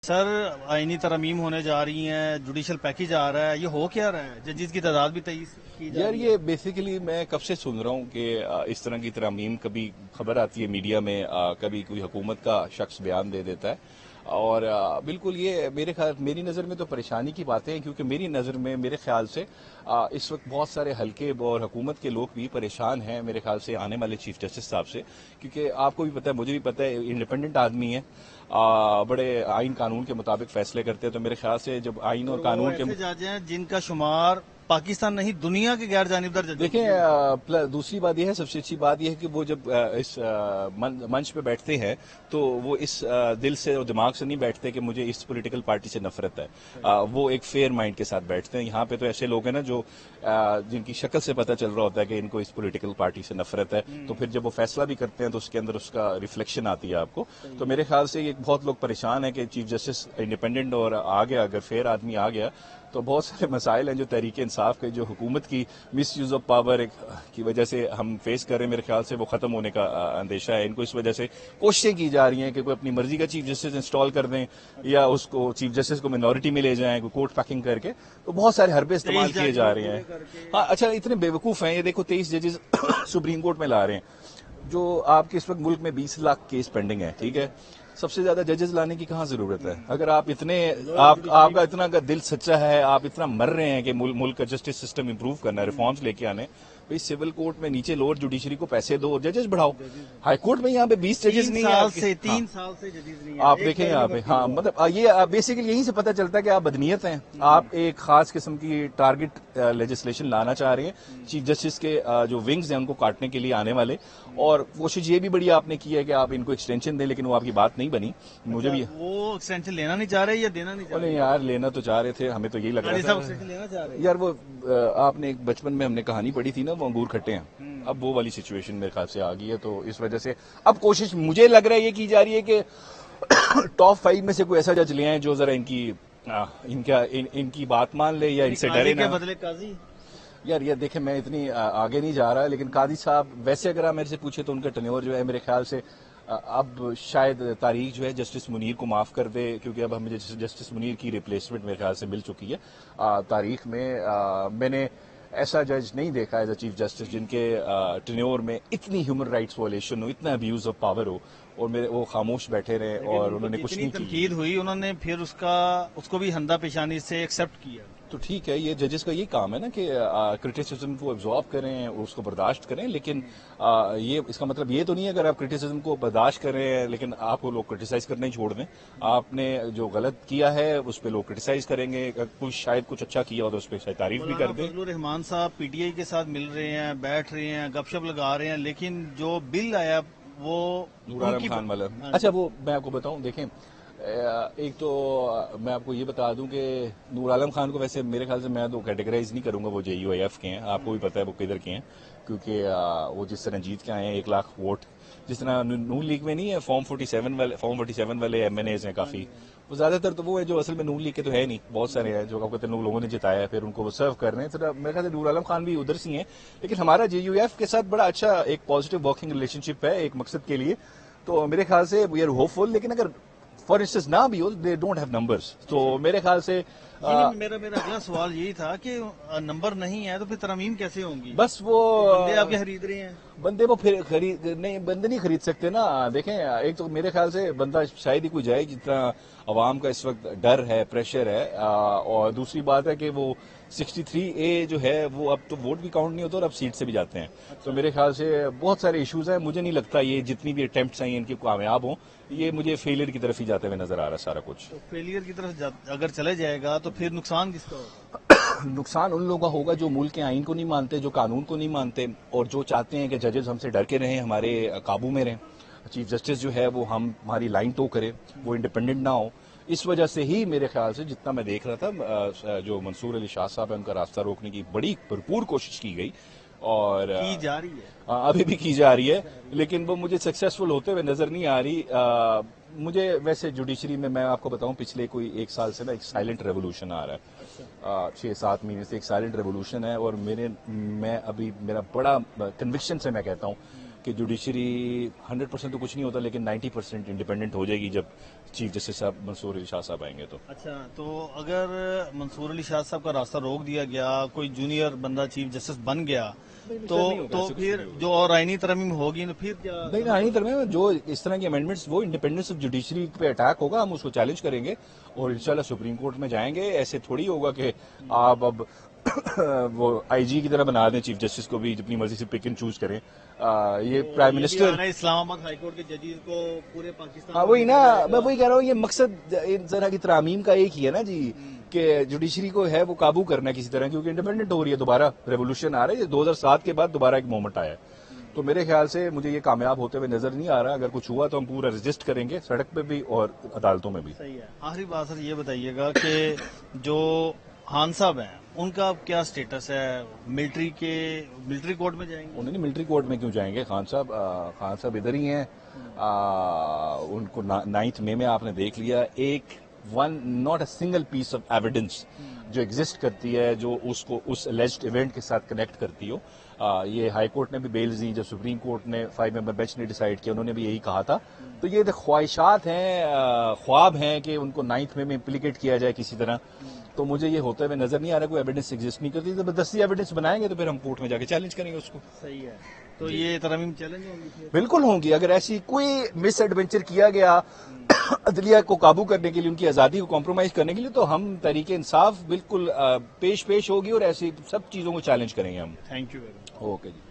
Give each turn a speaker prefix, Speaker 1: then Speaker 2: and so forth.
Speaker 1: سر آئینی ترامیم ہونے جا رہی ہیں، جوڈیشل پیکج آ رہا ہے، یہ ہو کیا رہا ہے؟ ججز کی تعداد بھی 23 کی جا
Speaker 2: یار
Speaker 1: رہی ہے۔
Speaker 2: یہ بیسیکلی میں کب سے سن رہا ہوں کہ اس طرح کی ترامیم کبھی خبر آتی ہے میڈیا میں، کبھی کوئی حکومت کا شخص بیان دے دیتا ہے اور بالکل یہ میری نظر میں تو پریشانی کی باتیں ہیں، کیونکہ میری نظر میں میرے خیال سے اس وقت بہت سارے حلقے اور حکومت کے لوگ بھی پریشان ہیں میرے خیال سے آنے والے چیف جسٹس صاحب سے، کیونکہ آپ کو بھی پتہ ہے، مجھے بھی پتہ ہے، انڈیپینڈنٹ آدمی ہے، بڑے آئین قانون کے مطابق فیصلے کرتے ہیں، تو میرے خیال سے جب آئین اور
Speaker 1: وہ
Speaker 2: قانون کے
Speaker 1: ایسے جج ہیں جن کا شمار پاکستان نہیں دنیا کے غیر جانبدار ججوں
Speaker 2: دیکھیں، دوسری بات یہ ہے، سب سے اچھی بات یہ ہے کہ وہ جب اس منچ پہ بیٹھتے ہیں تو وہ اس دل سے اور دماغ سے نہیں بیٹھتے کہ مجھے اس پولیٹیکل پارٹی سے نفرت ہے، وہ ایک فیئر مائنڈ کے ساتھ بیٹھتے ہیں۔ یہاں پہ تو ایسے لوگ ہیں نا جو جن کی شکل سے پتہ چل رہا ہوتا ہے کہ ان کو اس پولیٹیکل پارٹی سے نفرت ہے، تو پھر جب وہ فیصلہ بھی کرتے ہیں تو اس کے اندر اس کا ریفلیکشن آتی ہے آپ کو۔ تو میرے خیال سے یہ بہت لوگ پریشان ہیں کہ چیف جسٹس انڈیپینڈنٹ اور آ گیا، اگر فیئر آدمی آ گیا تو بہت سارے مسائل ہیں جو تحریک انصاف کے، جو حکومت کی مس یوز آف پاور کی وجہ سے ہم فیس کر رہے ہیں، میرے خیال سے وہ ختم ہونے کا اندیشہ ہے۔ ان کو اس وجہ سے کوششیں کی جا رہی ہیں کہ کوئی اپنی مرضی کا چیف جسٹس انسٹال کر دیں یا اس کو چیف جسٹس کو منورٹی میں لے جائیں، کوئی کوٹ پیکنگ کر کے، تو بہت سارے حربے استعمال کیے جا رہے ہیں۔ ہاں اچھا، اتنے بے وقوف ہیں، یہ دیکھو 23 ججز سپریم کورٹ میں لا رہے ہیں، جو آپ کے اس وقت ملک میں 20 لاکھ کیس پینڈنگ ہے، ٹھیک ہے؟ سب سے زیادہ ججز لانے کی کہاں ضرورت ہے؟ اگر آپ آپ کا اتنا دل سچا ہے، آپ اتنا مر رہے ہیں کہ ملک کا جسٹس سسٹم امپروو کرنا ہے، ریفارمز لے کے آنے، بھئی سول کورٹ میں نیچے لوور جوڈیشری کو پیسے دو اور ججز بڑھاؤ۔ ہائی کورٹ میں یہاں پہ 20 ججز نہیں ہیں،
Speaker 1: 3 سال سے ججز نہیں ہیں۔
Speaker 2: آپ دیکھیں یہاں پہ، ہاں مطلب یہ بیسیکلی یہیں سے پتہ چلتا ہے کہ آپ بدنیت ہیں، آپ ایک خاص قسم کی ٹارگٹ لیجسلیشن لانا چاہ رہے ہیں چیف جسٹس کے جو ونگز ہیں ان کو کاٹنے کے لیے آنے والے، اور کوشش یہ بھی بڑی آپ نے کی ہے کہ آپ ان کو ایکسٹینشن دیں، لیکن وہ آپ کی بات نہیں بنی۔ مجھے بھی
Speaker 1: وہ ایکسٹینشن لینا نہیں چاہ رہے یا دینا نہیں چاہ رہے؟
Speaker 2: نہیں یار، لینا تو چاہ رہے تھے، ہمیں تو یہی لگ رہا تھا
Speaker 1: لینا چاہ رہے
Speaker 2: یار، وہ آپ نے ایک بچپن میں ہم نے کہانی پڑھی تھی نا، وہ انگور کھٹے ہیں، اب وہ والی سچویشن میرے خیال سے آ گئی ہے، تو اس وجہ سے اب کوشش مجھے لگ رہا ہے یہ کی جا رہی ہے کہ ٹاپ 5 میں سے کوئی ایسا جج لے آئیں جو ذرا ان کی بات مان لے یا ان سے ڈرے نہ۔
Speaker 1: بدلے قاضی
Speaker 2: یار یہ دیکھیں، میں اتنی آگے نہیں جا رہا، لیکن قاضی صاحب ویسے اگر آپ میرے سے پوچھے تو ان کا ٹینیور جو ہے میرے خیال سے اب شاید تاریخ جو ہے جسٹس منیر کو معاف کر دے، کیونکہ اب ہمیں جسٹس منیر کی ریپلیسمنٹ میرے خیال سے مل چکی ہے۔ تاریخ میں نے ایسا جج نہیں دیکھا ایز اے چیف جسٹس جن کے ٹینیور میں اتنی ہیومن رائٹس وائلیشن ہو، اتنا ابیوز آف پاور ہو، اور وہ خاموش بیٹھے رہے اور انہوں نے کچھ نہیں کی۔
Speaker 1: تنقید ہوئی، انہوں نے پھر اس کو بھی ہندا پیشانی سے ایکسپٹ کیا۔
Speaker 2: تو ٹھیک ہے، یہ ججز کا یہ کام ہے نا کہ کرٹیسزم کو ایبزارب کریں، اس کو برداشت کریں، لیکن یہ اس کا مطلب یہ تو نہیں ہے اگر آپ کرٹیسزم کو برداشت کریں لیکن آپ کو لوگ کرٹیسائز کرنا ہی چھوڑ دیں۔ آپ نے جو غلط کیا ہے اس پہ لوگ کرٹیسائز کریں گے، کوئی شاید کچھ اچھا کیا ہو تو اس پہ شاید تعریف بھی کر دیں۔
Speaker 1: فضل الرحمان صاحب پی ٹی آئی کے ساتھ مل رہے ہیں، بیٹھ رہے ہیں، گپ شپ لگا رہے ہیں، لیکن جو بل آیا وہ
Speaker 2: نور عالم خان والا، اچھا وہ میں آپ کو بتاؤں، دیکھیں ایک تو میں آپ کو یہ بتا دوں کہ نور عالم خان کو ویسے میرے خیال سے میں تو کیٹیگرائز نہیں کروں گا، وہ JUIF کے ہیں، آپ کو بھی پتہ ہے وہ کدھر کے ہیں، کیونکہ وہ جس طرح جیت کے آئے ہیں 1 لاکھ ووٹ، جس طرح نون لیگ میں نہیں ہے فارم 47 والے MNAs ہیں کافی، وہ زیادہ تر تو وہ ہے جو اصل میں نون لیگ کے تو ہے نہیں، بہت سارے ہیں جو آپ کہتے ہیں لوگوں نے جتایا ہے، پھر ان کو وہ سرو کر رہے ہیں۔ میرے خیال سے نور عالم خان بھی ادھر سے ہیں، لیکن ہمارا JUIF کے ساتھ بڑا اچھا ایک پازیٹیو ورکنگ ریلیشن شپ ہے ایک مقصد کے لیے، تو میرے خیال سے وی آر ہوپ فل، لیکن اگر فار انسٹنس نہ بھی ہو، دے ڈونٹ ہیو نمبرز، تو میرے خیال سے
Speaker 1: میرا اگلا سوال یہی تھا کہ نمبر نہیں ہے تو پھر ترامیم کیسے ہوں گی؟
Speaker 2: بس وہ
Speaker 1: بندے آپ کے خرید رہے ہیں،
Speaker 2: بندے وہ پھر بندے نہیں خرید سکتے نا۔ دیکھیں ایک تو میرے خیال سے بندہ شاید ہی کوئی جائے جتنا عوام کا اس وقت ڈر ہے، پریشر ہے، اور دوسری بات ہے کہ وہ 63A جو ہے وہ اب تو ووٹ بھی کاؤنٹ نہیں ہوتا اور اب سیٹ سے بھی جاتے ہیں، تو میرے خیال سے بہت سارے ایشوز ہیں، مجھے نہیں لگتا یہ جتنی بھی اٹیمپٹس ہیں ان کی کامیاب ہوں، یہ مجھے فیلئر کی طرف ہی جاتے ہوئے نظر آ رہا ہے سارا کچھ۔
Speaker 1: تو فیلئر کی طرف اگر چلے جائے گا تو پھر نقصان کس کا ہوگا؟
Speaker 2: نقصان ان لوگوں کا ہوگا جو ملک کے آئین کو نہیں مانتے، جو قانون کو نہیں مانتے، اور جو چاہتے ہیں کہ ججز ہم سے ڈر کے رہیں، ہمارے قابو میں رہیں، چیف جسٹس جو ہے وہ ہماری لائن ٹو کرے، وہ انڈیپینڈنٹ نہ ہو۔ اس وجہ سے ہی میرے خیال سے جتنا میں دیکھ رہا تھا جو منصور علی شاہ صاحب ہیں ان کا راستہ روکنے کی بڑی بھرپور کوشش کی گئی، اور
Speaker 1: کی جا رہی ہے،
Speaker 2: ابھی بھی کی جا رہی ہے، لیکن وہ مجھے سکسیسفل ہوتے ہوئے نظر نہیں آ رہی۔ مجھے ویسے جوڈیشری میں آپ کو بتاؤں پچھلے کوئی 1 سال سے نا ایک سائلنٹ ریولوشن آ رہا ہے، 6-7 مہینے سے ایک سائلنٹ ریولوشن ہے، اور میرا بڑا کنوکشن سے میں کہتا ہوں کہ جوڈیشری 100% تو کچھ نہیں ہوتا لیکن 90% انڈیپینڈنٹ ہو جائے گی جب چیف جسٹس صاحب منصور علی شاہ صاحب آئیں گے تو.
Speaker 1: اچھا، تو اگر منصور علی شاہ صاحب کا راستہ روک دیا گیا، کوئی جونیئر بندہ چیف جسٹس بن گیا تو پھر جو اور آئینی ترمیم ہوگی پھر کیا؟
Speaker 2: نہیں، آئینی ترمیم جو اس طرح کی امینڈمنٹس وہ انڈیپینڈنس آف جوڈیشری پہ اٹیک ہوگا، ہم اس کو چیلنج کریں گے اور انشاءاللہ سپریم کورٹ میں جائیں گے. ایسے تھوڑی ہوگا کہ آپ اب وہ آئی جی کی طرح بنا دیں چیف جسٹس کو بھی اپنی مرضی سے پک اینڈ چوز کریں. یہ پرائم منسٹر
Speaker 1: اسلام آباد ہائی کورٹ کے ججز کو پورے پاکستان،
Speaker 2: ہاں وہی نا، میں وہی کہہ رہا ہوں، یہ مقصد ان طرح کی ترامیم کا ایک ہی ہے نا جی، کہ جوڈیشری کو ہے وہ قابو کرنا ہے کسی طرح، کیونکہ انڈیپینڈنٹ ہو رہی ہے، دوبارہ ریولوشن آ رہا ہے. یہ 2007 کے بعد دوبارہ ایک مومنٹ آیا ہے، تو میرے خیال سے مجھے یہ کامیاب ہوتے ہوئے نظر نہیں آ رہا. اگر کچھ ہوا تو ہم پورا رجسٹ کریں گے، سڑک پہ بھی اور عدالتوں میں بھی.
Speaker 1: صحیح ہے. آخری بات سر یہ بتائیے گا کہ جو خان صاحب ہیں ان کا کیا سٹیٹس ہے؟ ملٹری کورٹ میں جائیں گے؟
Speaker 2: انہوں نے ملٹری کورٹ میں کیوں جائیں گے؟ خان صاحب ادھر ہی ہیں. ان کو 9 مئی میں آپ نے دیکھ لیا، not a single piece of evidence جو ایگزسٹ کرتی ہے جو اس کو اس الیجڈ ایونٹ کے ساتھ کنیکٹ کرتی ہو. یہ ہائی کورٹ نے بھی بیلز دی، جب سپریم کورٹ نے 5 ممبر بینچ نے ڈیسائیڈ کیا، انہوں نے بھی یہی کہا تھا. تو یہ خواہشات ہیں، خواب ہیں کہ ان کو 9 مئی میں امپلیکیٹ کیا جائے کسی طرح. تو مجھے یہ ہوتا ہے نظر نہیں آ رہا، کوئی ایویڈنس ایگزسٹ نہیں کرتی. زبردستی ایویڈنس بنائیں گے تو پھر ہم کورٹ میں جا کے چیلنج کریں گے اس کو.
Speaker 1: صحیح ہے. تو یہ ترمیم چیلنج ہوں گی؟
Speaker 2: بالکل ہوں گی. اگر ایسی کوئی مس ایڈونچر کیا گیا عدلیہ کو قابو کرنے کے لیے، ان کی آزادی کو کمپرومائز کرنے کے لیے، تو ہم تحریک انصاف بالکل پیش ہوگی اور ایسی سب چیزوں کو چیلنج کریں گے ہم.
Speaker 1: Thank you very much.
Speaker 2: Okay G.